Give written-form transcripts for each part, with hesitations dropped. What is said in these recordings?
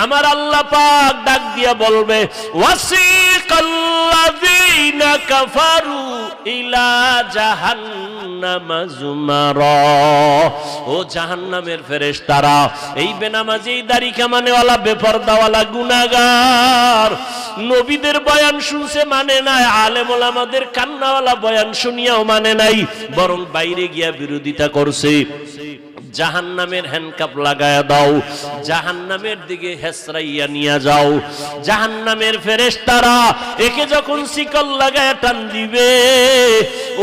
আমার আল্লাহ পাক ডাক দিয়া বলবে ওয়াসিকাল্লাযীনা কাফারু ইলা জাহান্নামা যুমারা, ও জাহান্নামের ফেরেশতারা, এই বেনামাজি দাড়ি কামানেওয়ালা বেপরদাওয়ালা গুনাহগার নবীদের বয়ান শুনছে মানে নাই, আলেম ওলামাদের কান্নাওয়ালা বয়ান শুনিয়াও মানে নাই, বরং বাইরে গিয়া বিরোধিতা করছে। জাহান্নামের হ্যান্ডকাপ লাগায়া দাও, জাহান্নামের দিকে হেসরাইয়া নিয়ে যাও। জাহান্নামের ফেরেশতারা একে যখন শিকল লাগায়া টান দিবে,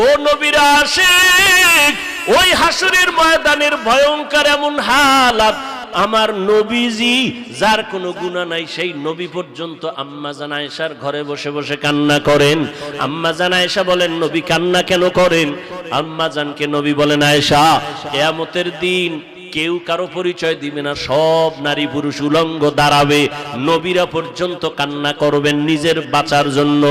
ও নবীর আশিক, ওই হাসরের ময়দানের ভয়ঙ্কর এমন হালাত, আমার নবীজি যার কোনো গুনাহ নাই সেই নবী পর্যন্ত আম্মা জান আয়েশার ঘরে বসে বসে কান্না করেন। আম্মা জান আয়েশা বলেন, নবী কান্না কেন করেন? আম্মা জানকে নবী বলেন, আয়েশা, কিয়ামতের দিন কেউ কারো পরিচয় দিবে না, সব নারী পুরুষ উলঙ্গ দাঁড়াবে, নবীরা পর্যন্ত কান্না করবেন নিজের বাঁচার জন্য।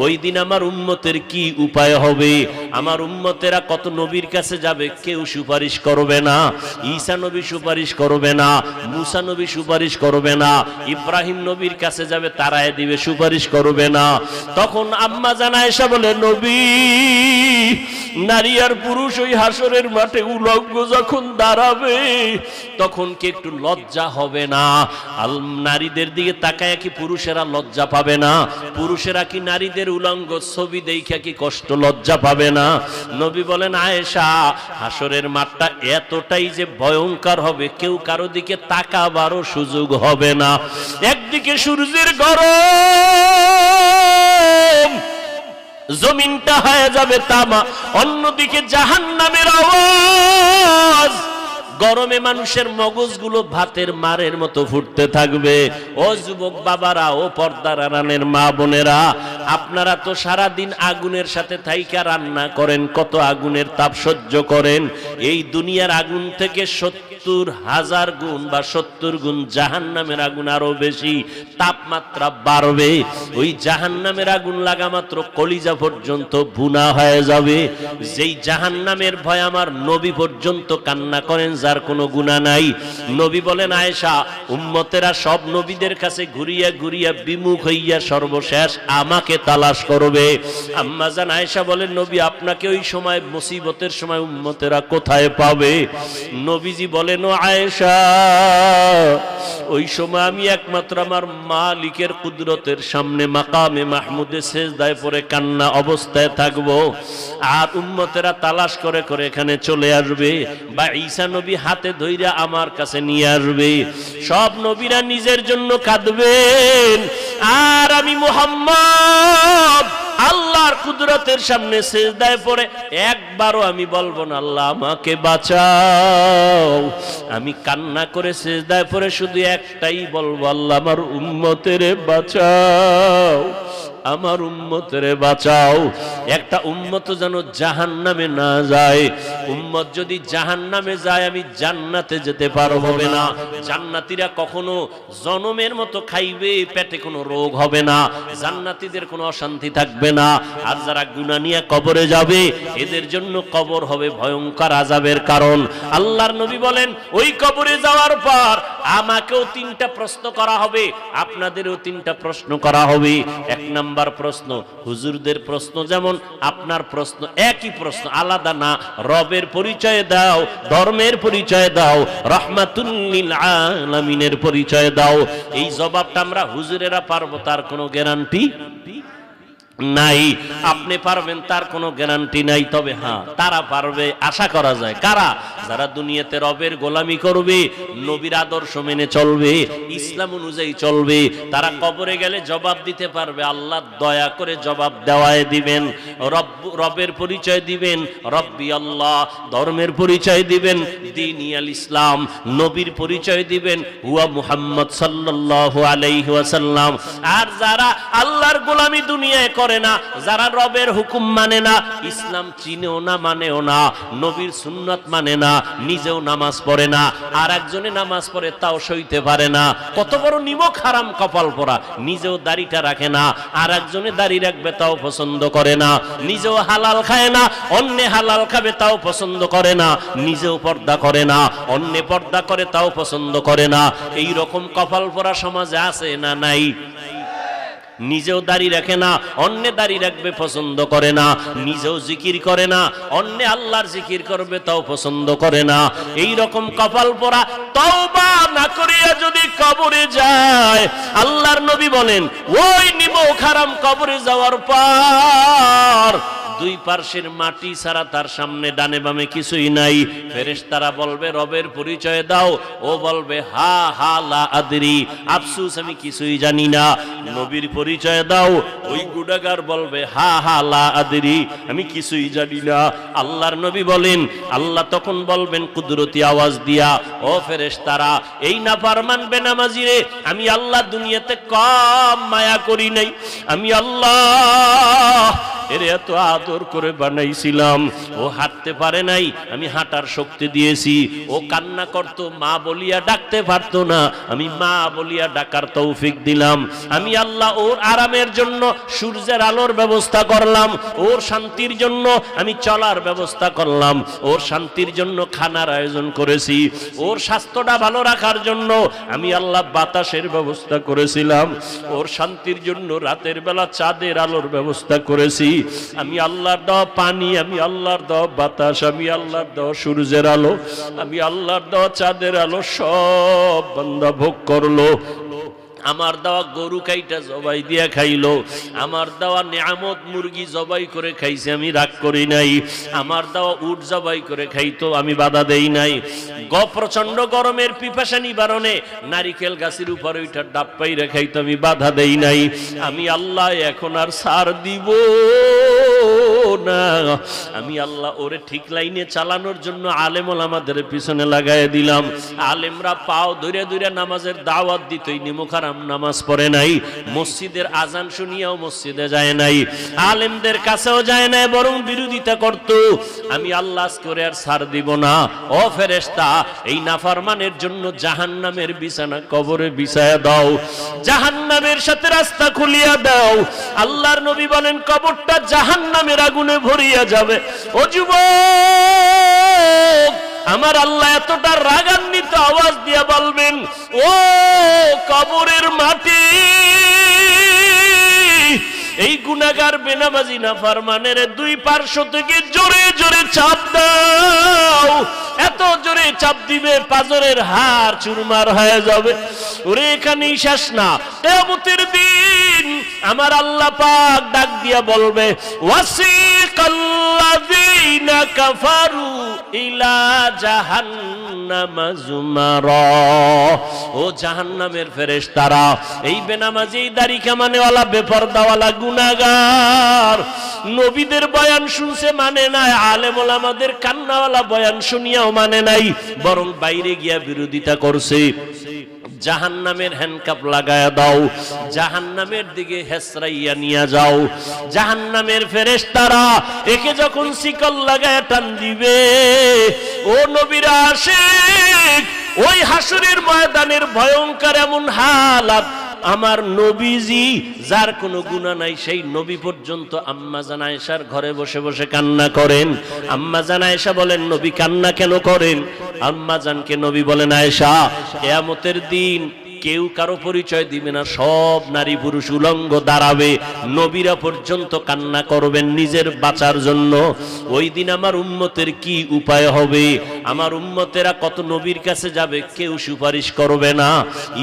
ওই দিন আমার উম্মতের কি উপায় হবে? আমার উম্মতেরা কত নবীর কাছে যাবে, কেউ সুপারিশ করবে না। ঈসা নবী সুপারিশ করবে না, মুসা নবী সুপারিশ করবে না, ইব্রাহিম নবীর কাছে যাবে তারায় দিবে, সুপারিশ করবে না। তখন আম্মা জান আয়েশা বলে, নবী, নারী আর পুরুষ ওই হাসরের মাঠে উলঙ্গ যখন দাঁড়াবে তখন কি একটু লজ্জা হবে না? নারীদের দিকে তাকায় কি পুরুষেরা লজ্জা পাবে না? পুরুষেরা কি নারীদের উলঙ্গ ছবি দেখে কি কষ্ট লজ্জা পাবে না? নবী বলেন, আয়েশা, হাসরের মাঠটা এতটাই যে ভয়ঙ্কর হবে, কেউ কারো দিকে তাকাবারও সুযোগ হবে না। একদিকে সূর্যের গরম, জমিনটা হয়ে যাবে তামা, অন্যদিকে জাহান্নামের আওয়াজ, গরমে মানুষের মগজগুলো ভাতের মারের মতো ফুটতে থাকবে। ও যুবক বাবারা, ও পর্দার আড়ালের মা বোনেরা, আপনারা তো সারা দিন আগুনের সাথে থাইকা রান্না করেন, কত আগুনের তাপ সহ্য করেন। এই দুনিয়ার আগুন থেকে 70,000 গুণ বা 70 গুণ জাহান্নামের আগুন আরো বেশি তাপমাত্রা বাড়বে। ওই জাহান্নামের আগুন লাগা মাত্র কলিজা পর্যন্ত ভুনা হয়ে যাবে। যেই জাহান্নামের ভয় আমার নবী পর্যন্ত কান্না করেন, যার কোনো গুনাহ নাই। নবী বলেন, আয়েশা, উম্মতেরা সব নবীদের কাছে ঘুরিয়া ঘুরিয়া বিমুখ হইয়া সর্বশেষ আমাকে তালাশ করবে। আম্মা জান আয়েশা বলেন, নবী, আপনাকে ওই সময় মুসিবতের সময় উম্মতেরা কোথায় পাবে? নবীজি বলেন, ও আয়েশা, ওই সময় আমি একমাত্র আমার মালিকের কুদরতের সামনে মাকামে মাহমুদে সেজদায় পড়ে কান্না অবস্থায় থাকবো, আর উম্মতেরা তালাশ করে করে এখানে চলে আসবে, বা ঈসা নবী হাতে ধইরা আমার কাছে নিয়ে আসবে। সব নবীরা নিজের জন্য কাঁদবেন, আর আমি মুহাম্মদ আল্লাহর কুদরতের সামনে সেজদায় পড়ে একবারও আমি বলবো না, আল্লাহ আমাকে বাঁচাও। আমি কান্না করে সেজদায় পড়ে শুধু একটাই বলবো, আল্লাহ আমার উম্মতেরে বাঁচাও, আমার উম্মতেরে বাঁচাও। একটা উম্মত যেন জাহান্নামে না যায়। উম্মত যদি জাহান্নামে যায়, আমি জান্নাতে যেতে পারবো না। জান্নাতীরা কখনো জনমের মতো খাইবে, পেটে কোনো রোগ হবে না, জান্নাতীদের কোনো অশান্তি থাকবে না। আর যারা গুনাহ নিয়ে কবরে যাবে, এদের জন্য কবর হবে ভয়ঙ্কর আযাবের কারণ। আল্লাহর নবী বলেন, ওই কবরে যাওয়ার পর আমাকেও 3টা প্রশ্ন করা হবে, আপনাদেরও 3টা প্রশ্ন করা হবে। এক নাম্বার প্রশ্ন হুজুরদের প্রশ্ন, যেমন আপনার প্রশ্ন একই প্রশ্ন, আলাদা না। রবের পরিচয় দাও, ধর্মের পরিচয় দাও, রাহমাতুল লিল আলামিনের পরিচয় দাও। এই জবাবটা আমরা হুজুরেরা পারবো তার কোনো গ্যারান্টি নাই, আপনি পারবেন তার কোনো গ্যারান্টি নাই। তবে হ্যাঁ, তারা পারবে, আশা করা যায়। কারা? যারা দুনিয়াতে রবের গোলামি করবে, নবীর আদর্শ মেনে চলবে, ইসলাম অনুযায়ী চলবে, তারা কবরে গেলে জবাব দিতে পারবে। আল্লাহ দয়া করে জবাব দেওয়ায় দিবেন। রবের পরিচয় দিবেন, রব্বি আল্লাহ। ধর্মের পরিচয় দিবেন, দীনিয়াল ইসলাম। নবীর পরিচয় দিবেন, হুয়া মুহাম্মদ সাল্লাল্লাহু আলাইহি ওয়াসাল্লাম। আর যারা আল্লাহর গোলামি দুনিয়ায় করে, করে না, যারা রবের হুকুম মানে না, ইসলাম চিনেও না মানেও না, নবীর সুন্নাত মানে না, নিজেও নামাজ পড়ে না, আর একজনে নামাজ পড়ে তাও সইতে পারে না, কত বড় নিমক হারাম কপাল পরা, নিজেও দাড়িটা রাখে না, আর একজনে দাড়ি রাখবে তাও পছন্দ করে না, নিজেও হালাল খায় না, অন্যে হালাল খাবে তাও পছন্দ করে না, নিজেও পর্দা করে না, অন্যে পর্দা করে তাও পছন্দ করে না। এই রকম কপাল পরা সমাজে আছে না নাই? নিজেও দাড়ি রাখে না, অন্যে দাড়ি রাখবে পছন্দ করে না, নিজেও জিকির করে না, অন্যে আল্লাহর জিকির করবে তাও পছন্দ করে না। এই রকম কপাল পোড়া তওবা না করিয়া যদি কবরে যায়, আল্লাহর নবী বলেন ওই নিমক হারাম কবরে যাওয়ার পর দুই পার্শ্বের মাটি ছাড়া তার সামনে ডানে বামে কিছুই নাই। ফেরেশতারা বলবে রবের পরিচয় দাও, ও বলবে হা হা লা আদরি, আফসোস আমি কিছুই জানি না। নবীর পরিচয় দাও, ওই গুনাহগার বলবে হা হা লা আদরি, আমি কিছুই জানি না। আল্লাহর নবী বলেন, আল্লাহ তখন বলবেন কুদরতি আওয়াজ দিয়া, ও ফেরেশতারা এই নাফরমান বেনামাজিরে আমি আল্লাহ দুনিয়াতে কম মায়া করি নাই, আমি আল্লাহ এর এত আদর করে বানাইছিলাম, ও হাঁটতে পারে নাই, আমি হাঁটার শক্তি দিয়েছি, ও কান্না করত মা বলিয়া ডাকতে পারতো না, আমি মা বলিয়া ডাকার তৌফিক দিলাম, আমি আল্লাহ ওর আরামের জন্য সূর্যের আলোর ব্যবস্থা করলাম, ওর শান্তির জন্য আমি চলার ব্যবস্থা করলাম, ওর শান্তির জন্য খানার আয়োজন করেছি, ওর স্বাস্থ্যটা ভালো রাখার জন্য আমি আল্লাহ বাতাসের ব্যবস্থা করেছিলাম, ওর শান্তির জন্য রাতের বেলা চাঁদের আলোর ব্যবস্থা করেছি, আমি আল্লাহর দেওয়া পানি, আমি আল্লাহর দেওয়া বাতাস, আমি আল্লাহর দেওয়া সূর্যের আলো, আমি আল্লাহর দেওয়া চাঁদের আলো সব বান্দা ভোগ করলো। আমার দেওয়া গরু কাইটা জবাই দিয়া খাইলো, আমার দেওয়া নিয়ামত মুরগি জবাই করে খাইছে, আমি রাগ করি নাই, আমার দেওয়া উট জবাই করে খাইতো, আমি বাধা দেই নাই। প্রচন্ড গরমের পিপাসা নিবারণে নারিকেল গাছের উপরে ওইটা ডাব পাইরে খাইতো, আমি বাধা দেই নাই। আমি আল্লাহ এখন আর ছাড় দিব না, আমি আল্লাহ ওরে ঠিক লাইনে চালানোর জন্য আলেম ওলামাদের পিছনে লাগাই দিলাম। আলেমরা পাও ধরে ধরে নামাজের দাওয়াত দিত, নিমক হারাম নামাজ পড়ে নাই, মসজিদের আজান শুনিয়াও মসজিদে যায় নাই, আলেমদের কাছেও যায় নাই, বরং বিরোধিতা করত। আমি আল্লাহ করে আর ছাড় দিব না। ও ফেরেশতা এই নাফরমানের জন্য জাহান্নামের বিছানা কবরে বিছায়া দাও, জাহান্নামের সাথে রাস্তা খুলিয়া দাও। আল্লাহর নবী বলেন কবরটা জাহান্নামের আগুনে ভরিয়া যাবে। ও যুবক, আমার আল্লাহ এতটা রাগান্বিত আওয়াজ দিয়া বলবেন, ও কবরের মাটি, এই গুনাহগার বেনামাজি নাফরমানের দুই পার্শ্ব থেকে জোরে জোরে চাপ দাও। এত জোরে চাপ দিবে পাজরের হাড় চুরমার হয়ে যাবে। ওরে এখানেই শেষ না, কিয়ামতের দিন আমার আল্লাহ পাক ডাক দিয়া বলবে ওয়াসিকাল্লাযীনা কাফারু ইলা জাহান্নামা যুমারা। ও জাহান্নামের ফেরেশতারা, এই বেনামাজি দাড়ি কামানেওয়ালা বেপরদাওয়ালা গুনাহগার নবীদের বয়ান শুনছে মানে নাই, আলেম ওলামাদের কান্নাওয়ালা বয়ান শুনিয়াও মানে নাই, বরং বাইরে গিয়া বিরোধিতা করছে। জাহান্নামের হ্যান্ডকাপ লাগায়া দাও, জাহান্নামের দিকে হেসরাইয়া নিয়ে যাও। জাহান্নামের ফেরেশতারা একে যখন শিকল লাগায়া টান দিবে, ও নবীর আশিক, ওই হাসরের ময়দানের ভয়ঙ্কর এমন হালাত, আমার নবীজি যার কোনো গুনাহ নাই সেই নবী পর্যন্ত আম্মা জান আয়েশার ঘরে বসে বসে কান্না করেন। আম্মা জান আয়েশা বলেন নবী কান্না কেন করেন? আম্মা জানকে নবী বলেন আয়েশা, কিয়ামতের দিন কেউ কারো পরিচয় দিবে না, সব নারী পুরুষ উলঙ্গ দাঁড়াবে, নবীরা পর্যন্ত কান্না করবেন নিজের বাঁচার জন্য। ওই দিন আমার উম্মতের কি উপায় হবে? আমার উম্মতেরা কত নবীর কাছে যাবে, কেউ সুপারিশ করবে না।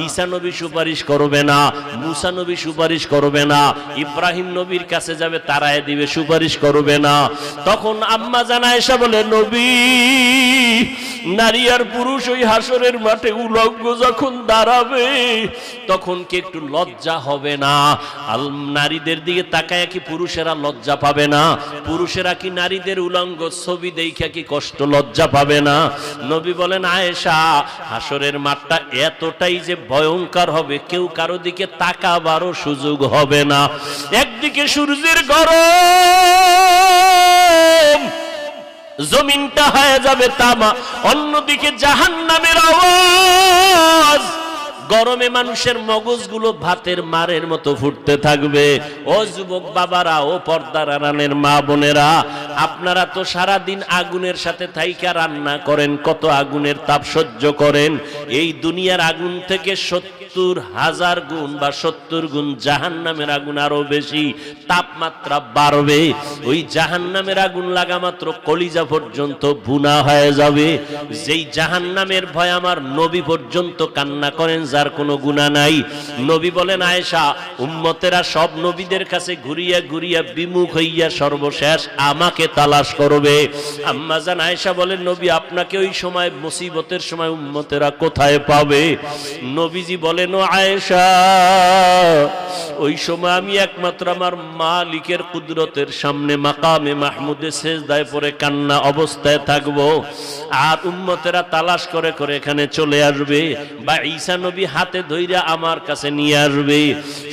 ঈসা নবী সুপারিশ করবে না, মুসা নবী সুপারিশ করবে না, ইব্রাহিম নবীর কাছে যাবে তারায় দিবে, সুপারিশ করবে না। তখন আম্মা জান আয়েশা বলে নবী, নারী আর পুরুষ ওই হাসরের মাঠে উলঙ্গ যখন দাঁড়াবে, তখন কি একটু লজ্জা হবে না? নারীদের দিকে তাকায় কি পুরুষেরা লজ্জা পাবে না? পুরুষেরা কি নারীদের উলঙ্গ ছবি দেখা কি কষ্ট লজ্জা পাবে না? নবী বলেন, আয়েশা, হাসরের মাঠটা এতটাই যে ভয়ঙ্কর হবে, কেউ কারো দিকে তাকাবারও সুযোগ হবে না। একদিকে সূর্যের গরম, জমিনটা হয়ে যাবে তামা, অন্যদিকে জাহান্নামের আওয়াজ, গরমে মানুষের মগজগুলো ভাতের মারের মতো ফুটতে থাকবে। ও যুবক বাবারা, ও পর্দার আড়ালের মা বোনেরা, আপনারা তো সারা দিন আগুনের সাথে থাইকা রান্না করেন, কত আগুনের তাপ সহ্য করেন। এই দুনিয়ার আগুন থেকে 70,000 গুণ বা 70 গুণ জাহান্নামের আগুন আরো বেশি তাপমাত্রা বাড়বে। ওই জাহান্নামের আগুন লাগা মাত্র কলিজা পর্যন্ত ভুনা হয়ে যাবে। যেই জাহান্নামের ভয় আমার নবী পর্যন্ত কান্না করেন, যার কোনো গুনাহ নাই। নবী বলেন, আয়েশা, উম্মতেরা সব নবীদের কাছে ঘুরিয়া ঘুরিয়া বিমুখ হইয়া সর্বশেষ আমাকে তালাশ করবে। আম্মা জান আয়েশা বলেন, নবী আপনাকে ওই সময় মুসিবতের সময় উম্মতেরা কোথায় পাবে? নবীজি বলেন, ও আয়েশা, ওই সময় আমি একমাত্র আমার মালিকের কুদরতের সামনে মাকামে মাহমুদে সেজদায় পড়ে কান্না অবস্থায় থাকবো, আর উম্মতেরা তালাশ করে করে এখানে চলে আসবে, বা ঈসা নবী হাতে ধইরা আমার কাছে নিয়ে আসবে।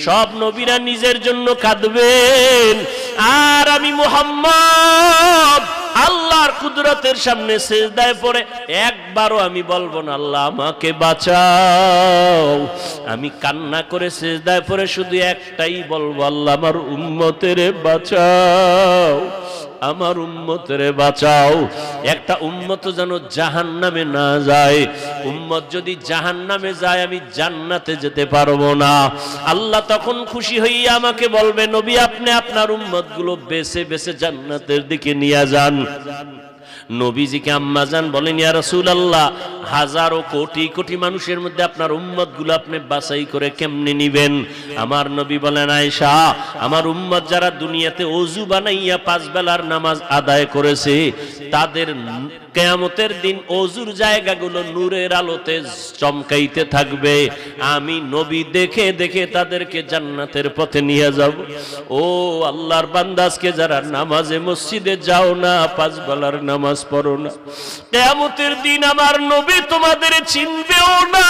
সব নবীরা নিজের জন্য কাঁদবেন, আর আমি মুহাম্মদ আল্লাহর কুদরতের সামনে সেজদায় পড়ে একবারও আমি বলবো না, আল্লাহ আমাকে বাঁচাও। আমি কান্না করে সেজদায় পড়ে শুধু একটাই বলবো, আল্লাহ আমার উম্মতেরে বাঁচাও, আমার উম্মতেরে বাঁচাও। একটা উম্মত যেন জাহান্নামে না যায়। উম্মত যদি জাহান্নামে যায়, আমি জান্নাতে যেতে পারবো না। আল্লাহ তখন খুশি হইয়া আমাকে বলবে, নবী আপনি আপনার উম্মতগুলো বেছে বেছে জান্নাতের দিকে নিয়ে যান। নবীজিকে আম্মা জান বলেন, ইয়া রাসূলুল্লাহ, হাজারো কোটি কোটি মানুষের মধ্যে আপনার উম্মতগুলো আপনি বাছাই করে কেমনে নিবেন? আমার নবী বলেন, আয়েশা, আমার উম্মত যারা দুনিয়াতে ওযু বানাইয়া 5 বেলার নামাজ আদায় করেছে, তাদের কিয়ামতের দিন ওযুর জায়গাগুলো নূরের আলোতে চমকাইতে থাকবে। আমি নবী দেখে দেখে তাদেরকে জান্নাতের পথে নিয়ে যাব। ও আল্লাহর বান্দা, আজকে যারা নামাজে মসজিদে যাও না, 5 বেলার নামাজ পড়ো না, কিয়ামতের দিন আমার নবী তোমাদের চিনবেও না।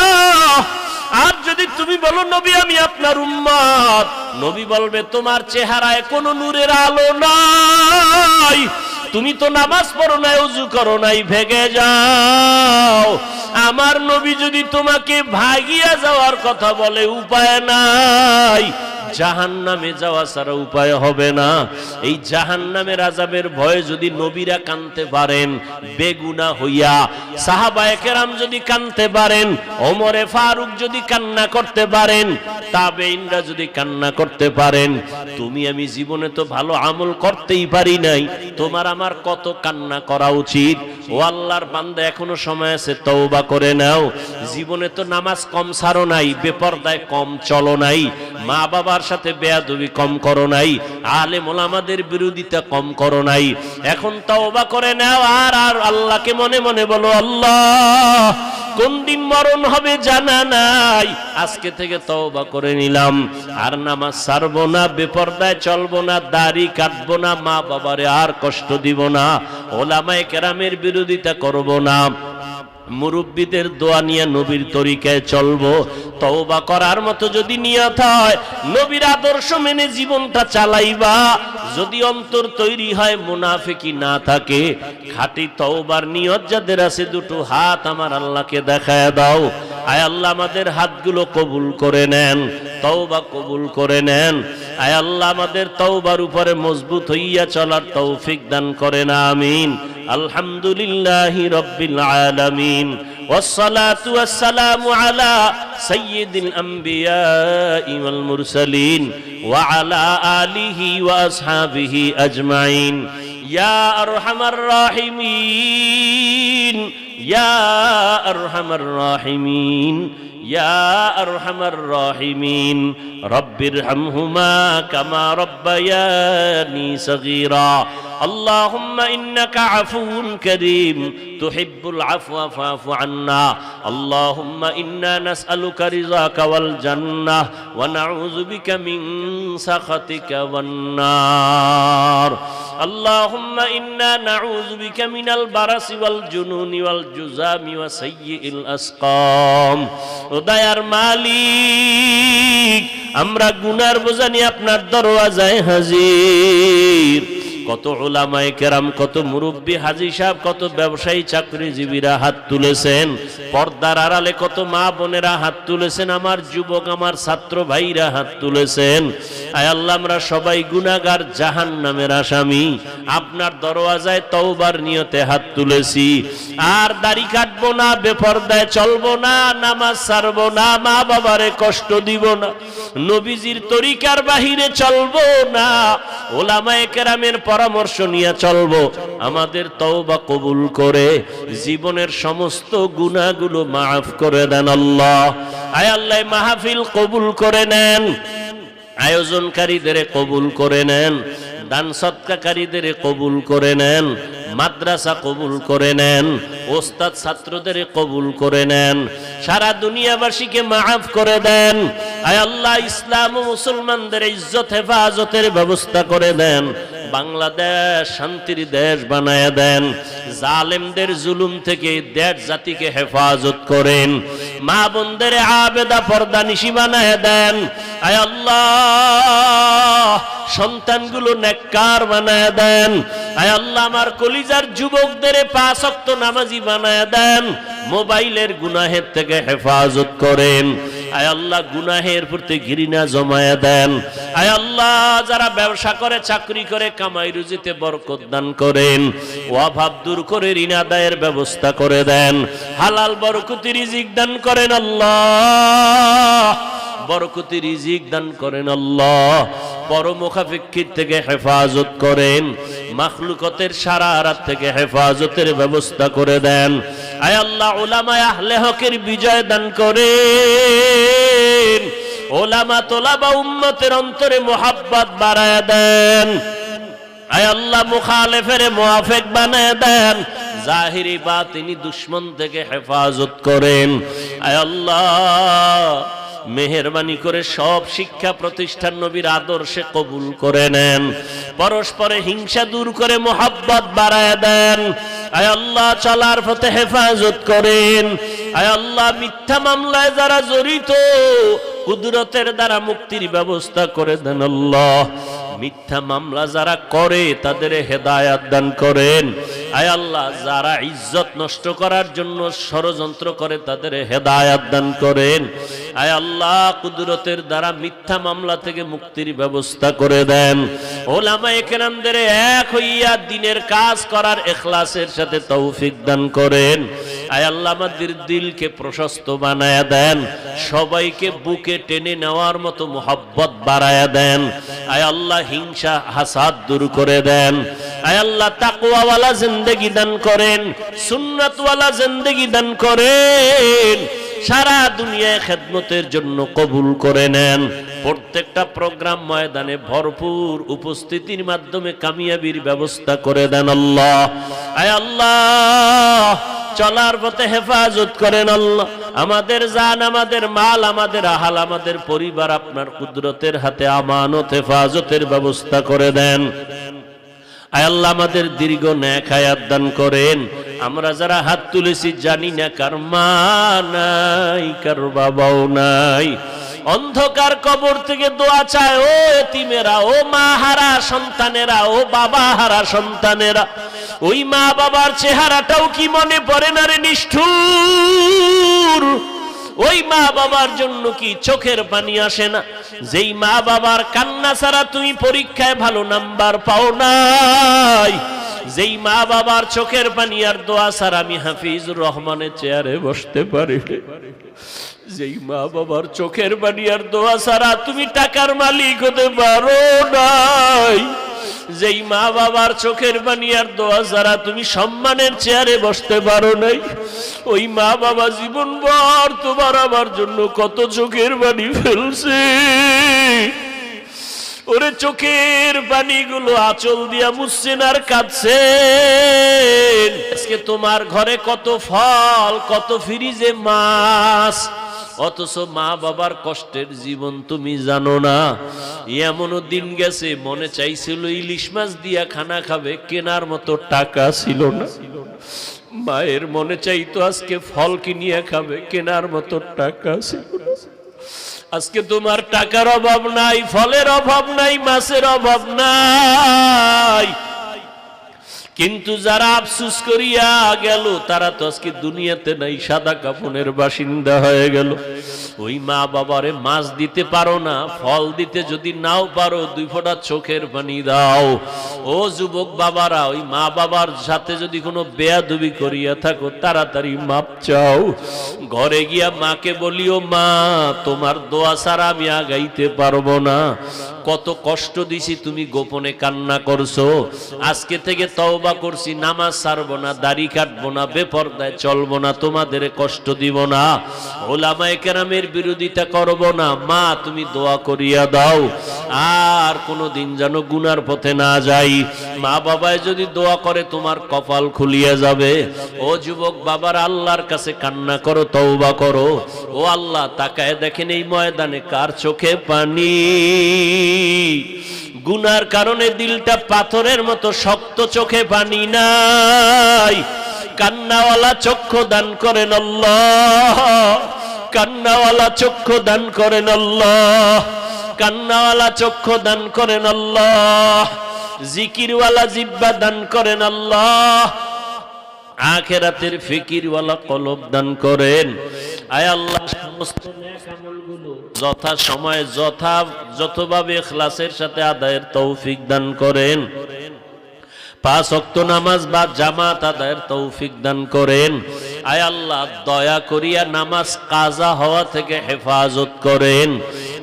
আর যদি তুমি বলো, নবী আমি আপনার উম্মত, নবী বলবে, তোমার চেহারায় কোনো নূরের আলো নাই, তুমি তো নামাজ পড়ো নাই, ওযু করো নাই, ভেগে যাও। আমার নবী যদি তোমাকে ভাগিয়া যাওয়ার কথা বলে, উপায় নাই, জাহান্নামে যাওয়া ছাড়া উপায় হবে না। এই জাহান্নামের আযাবের ভয়ে যদি নবীরা কাঁদতে পারেন বেগুনাহ হইয়া, সাহাবায়ে কেরাম যদি কাঁদতে পারেন, ওমরে ফারুক যদি কান্না করতে পারেন, তাবেঈনরা যদি কান্না করতে পারেন, তুমি আমি জীবনে তো ভালো আমল করতেই পারি নাই, তোমার আমার কত কান্না করা উচিত। ও আল্লাহর বান্দা, এখনো সময় আছে, তওবা করে নাও। জীবনে তো নামাজ কম ছাড়ো নাই, বেপরদায় কম চলো নাই, মা বাবার সাথে বেয়াদবি কম করো নাই, আলেম ওলামাদের বিরোধিতা কম করো নাই। এখন তওবা করে নাও, আর আল্লাহকে মনে মনে বলো, আল্লাহ কোন দিন মরণ হবে জানা নাই, আজকে থেকে তওবা করে নিলাম, আর নামাজ ছাড়বো না, বেপরদায় চলবো না, দাড়ি কাটবো না, মা বাবারে আর কষ্ট দিব না, ওলামায়ে কেরামের বিরোধিতা করব না, মুরব্বীদের দোয়া নিয়ে নবীর তরিকায় চলবো। তওবা করার মতো যদি নিয়ত হয়, নবীর আদর্শ মেনে জীবনটা চালাইবা। যদি অন্তর তৈরি হয়, মুনাফিকি না থাকে, খাঁটি তওবার নিয়ত যাদের আছে, দুটো হাত আমার আল্লাহকে দেখায় দাও। আয় আল্লাহ, আমাদের হাতগুলো কবুল করে নেন, তওবা কবুল করে নেন। আয় আল্লাহ, আমাদের তওবার উপরে মজবুত হইয়া চলার তৌফিক দান করেন, আমিন। আলহামদুলিল্লাহি রাব্বিল আলামিন, ওয়াসসালাতু ওয়াসসালামু আলা সাইয়্যিদিল আমবিয়াই ওয়াল মুরসালিন ওয়া আলা আলিহি ওয়া আসহাবিহি আজমাইন। ইয়া আরহামার রাহিমিন, ইয়া আরহামার রাহিমিন, ইয়া আরহামার রাহিমিন, রব্বিরহামহুমা কামা রাব্বায়ানি সগীরা। اللهم إنك عفو كريم تحب العفو فاعف عنا اللهم إنا نسألك رضاك والجنة ونعوذ بك من سخطك والنار اللهم إنا نعوذ بك من البرص والجنون والجذام وسيء الأسقام দয়ার মালিক আমরা গুনার বোঝা নিয়ে আপনার দরওয়াজায় হাজির কত উলামায়ে কেরাম কত মুরব্বি হাজী সাহেব কত ব্যবসায়ী চাকরিজীবীরা হাত তুলেছেন পর্দার আড়ালে কত মা বোনেরা হাত তুলেছেন আমার যুবক আমার ছাত্র ভাইরা হাত তুলেছেন আয় আল্লাহ আমরা সবাই গুনাহগার জাহান্নামের আসামি আপনার দরওয়াজায় তওবার নিয়তে হাত তুলেছি আর দাড়ি কাটবো না বেপরদায় চলবো না নামাজ ছাড়বো না মা বাবারে কষ্ট দিব না নবীজির তরিকার বাহিরে চলবো না উলামায়ে কেরামের পরামর্শ নিয়ে চলবো আমাদের তওবা কবুল করে জীবনের সমস্ত গুনাহগুলো মাফ করে দেন আল্লাহ আয় আল্লাহ মাহফিল কবুল করে নেন আয়োজনকারীদের কবুল করে নেন দান সদকাকারীদের কবুল করে নেন মাদ্রাসা কবুল করে নেন ওস্তাদ ছাত্রদের কবুল করে নেন সারা দুনিয়াবাসীকে মাফ করে দেন আয় আল্লাহ ইসলাম ও মুসলমানদের ইজ্জত হেফাজতের ব্যবস্থা করে দেন বাংলাদেশ শান্তির দেশ বানায় দেন জালেমদের জুলুম থেকে দেশ জাতিকে হেফাজত করেন মা বোনদের আবেদা পর্দা নিশি বানায় দেন আয় আল্লাহ সন্তানগুলো নেককার বানায় দেন আয় আল্লাহ আমার কলিজার যুবকদের 5 ওয়াক্ত নামাজি বানায় দেন মোবাইলের গুনাহের থেকে হেফাজত করেন আয় আল্লাহ গুনাহের প্রতি ঘৃণা জমায়া দেন আয় আল্লাহ যারা ব্যবসা করে চাকরি করে কামাই রুজিতে বরকত দান করেন অভাব দূর করে ঋণ আদায়ের ব্যবস্থা করে দেন হালাল বরকতি রিজিক দান করেন আল্লাহ বরকতি রিজিক দান করেন আল্লাহ পরমুখাফিক্ষির থেকে হেফাজত করেন মাখলুকতের শারারাত থেকে হেফাজতের ব্যবস্থা করে দেন আয় আল্লাহ উলামায়ে আহলে হকের বিজয় দান করেন উলামা তোলাবা উম্মতের অন্তরে মুহাব্বত বাড়ায় দেন আয় আল্লাহ মুখালেফের মুআফিক বানায় দেন জাহিরি বাতিনি দুশমন থেকে হেফাজত করেন আয় আল্লাহ মেহেরবানি করে সব শিক্ষা প্রতিষ্ঠান নবীর আদর্শে কবুল করে নেন পরস্পরে হিংসা দূর করে মুহাব্বত বাড়ায় দেন আয় আল্লাহ চলার পথে হেফাজত করেন আয় আল্লাহ মিথ্যা মামলায় যারা জড়িত কুদরতের দ্বারা মুক্তির ব্যবস্থা করে দেন আল্লাহ মিথ্যা মামলা যারা করে তাদের হেদায়েত দান করেন আয় আল্লাহ যারা ইজ্জত নষ্ট করার জন্য ষড়যন্ত্র করে তাদের হেদায়েত দান করেন আয় আল্লাহ কুদরতের দ্বারা মিথ্যা মামলা থেকে মুক্তির ব্যবস্থা করে দেন উলামায়ে কেরামদের এক হইয়া দ্বীনের কাজ করার ইখলাসের সাথে তৌফিক দান করেন আয় আল্লাহ আমাদের দিলকে প্রশস্ত বানায়া দেন সবাইকে বুকে টেনে নেওয়ার মতো মুহাব্বত বাড়ায়া দেন আয় আল্লাহ হিংসা হাসাদ দূর করে দেন আয় আল্লাহ তাকওয়াওয়ালা জিন্দেগি দান করেন সুন্নাতওয়ালা জিন্দেগি দান করেন সারা দুনিয়ায় খেদমতের জন্য কবুল করে নেন প্রত্যেকটা প্রোগ্রাম ময়দানে ভরপুর উপস্থিতির মাধ্যমে কামিয়াবির ব্যবস্থা করে দেন আল্লাহ আয় আল্লাহ চলার পথে হেফাজত করেন আল্লাহ আমাদের জান আমাদের মাল আমাদের আহাল আমাদের পরিবার আপনার কুদরতের হাতে আমানত হেফাজতের ব্যবস্থা করে দেন আয় আল্লাহ আমাদের দীর্ঘ নেক হায়াত দান করেন আমরা যারা হাত তুলেছি জানি না কার মা নাই কার বাবাও নাই অন্ধকার কবর থেকে দোয়া চায় ও এতিমেরা ও মা হারা সন্তানেরা ও বাবা হারা সন্তানেরা ওই মা বাবার চেহারাটাও কি মনে পড়ে না রে নিষ্ঠুর ওই মা বাবার জন্য কি চোখের পানি আসে না যেই মা বাবার কান্না ছাড়া তুমি পরীক্ষায় ভালো নাম্বার পাও নাই যেই মা বাবার চোখের পানি আর দোয়া ছাড়া আমি হাফিজুর রহমানের চেয়ারে বসতে পারি যেই মা বাবার চোখের পানি আর দোয়া ছাড়া তুমি টাকার মালিক হতে পারো নাই যেই মা বাবার চোখের পানি আর দোয়া ছাড়া তুমি সম্মানের চেয়ারে বসতে পারো নাই ওই মা বাবা জীবনভর তোমার আমার জন্য কত চোখের পানি ফেলছে ওরে চোখের পানিগুলো আঁচল দিয়া মুছছেন আর কাঁদছেন। আজকে তোমার ঘরে কত ফল, কত ফ্রিজে মাছ, অথচ মা বাবার কষ্টের জীবন তুমি জানো না। এমনও দিন গেছে মনে চাইছিল ইলিশ মাছ দিয়া খানা খাবে, কেনার মতো টাকা ছিল না। মায়ের মনে চাইতো আজকে ফল কিনিয়া খাবে, কেনার মতো টাকা ছিল না। আজকে তোমার টাকার অভাব নাই, ফলের অভাব নাই, মাছের অভাব নাই, কিন্তু যারা আফসুস করিয়া গেল তারা তো আজকে দুনিয়াতে নাই, সাদা কাফনের বাসিন্দা হয়ে গেল। ওই মা বাবারে মাছ দিতে পারো না, ফল দিতে যদি নাও পারো, 2 ফোঁটা চোখের পানি দাও। ও যুবক বাবারা, ওই মা বাবার সাথে যদি কোনো বেয়াদবি করিয়া থাকো, তাড়াতাড়ি মাপ চাও। ঘরে গিয়া মাকে বলিও, মা তোমার দোয়া ছাড়া আমি আগাইতে পারবো না। কত কষ্ট দিছি, তুমি গোপনে কান্না করছো। আজকে থেকে তওবা করছি, নামাজ ছাড়বো না, দাড়ি কাটবো না, বেপরদায় চলবো না, তোমাদের কষ্ট দিব না, ওলামায়ে কেরামের বিরোধিতা করব না। মা তুমি দোয়া করিয়া দাও, আর কোনোদিন যেন গুনার পথে না যাই। মা বাবায় যদি দোয়া করে তোমার কপাল খুলিয়া যাবে। ও যুবক বাবার, আল্লাহর কাছে কান্না করো, তওবা করো। ও আল্লাহ, তাকায় দেখেন এই ময়দানে কার চোখে পানি। গুনার কারণে দিলটা পাথরের মতো শক্ত, চোখে পানি নাই। কান্নাওয়ালা চক্ষু দান করেন আল্লাহ, কান্নাওয়ালা চক্ষু দান করেন আল্লাহ, কান্নাওয়ালা চক্ষু দান করেন আল্লাহ। জিকিরওয়ালা জিহ্বা দান করেন আল্লাহ, আখিরাতের ফিকিরওয়ালা কলব দান করেন। আয় আল্লাহ, সমস্ত নেক আমলগুলো যথা সময়ে যথাযথভাবে ইখলাসের সাথে আদায়ের তৌফিক দান করেন। 5 ওয়াক্ত নামাজ বা জামাত আদায়ের তৌফিক দান করেন। আয় আল্লাহ, দয়া করিয়া নামাজ কাজা হওয়া থেকে হেফাজত করেন।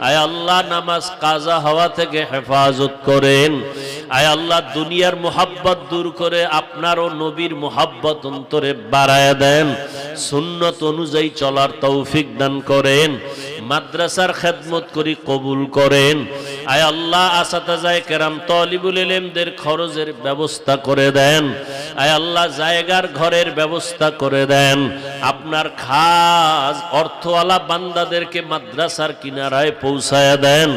আয় আল্লাহ, নামাজ কাজা হওয়া থেকে হেফাজত করেন। আয় আল্লাহ, দুনিয়ার মোহাব্বত দূর করে আপনার ও নবীর মোহাব্বত অন্তরে বাড়ায়া দেন। সুন্নত অনুযায়ী চলার তৌফিক দান করেন। মাদ্রাসার খেদমত করি কবুল করেন। আয় আল্লাহ, আসাতাজায়ে কেরাম তালিবুল ইলমদের খরচের ব্যবস্থা করে দেন। আয় আল্লাহ, জায়গার ঘরের ব্যবস্থা করে দেন। আপনার খাস অর্থওয়ালা বান্দাদেরকে মাদ্রাসার কিনারায় পৌঁছায়া দেন।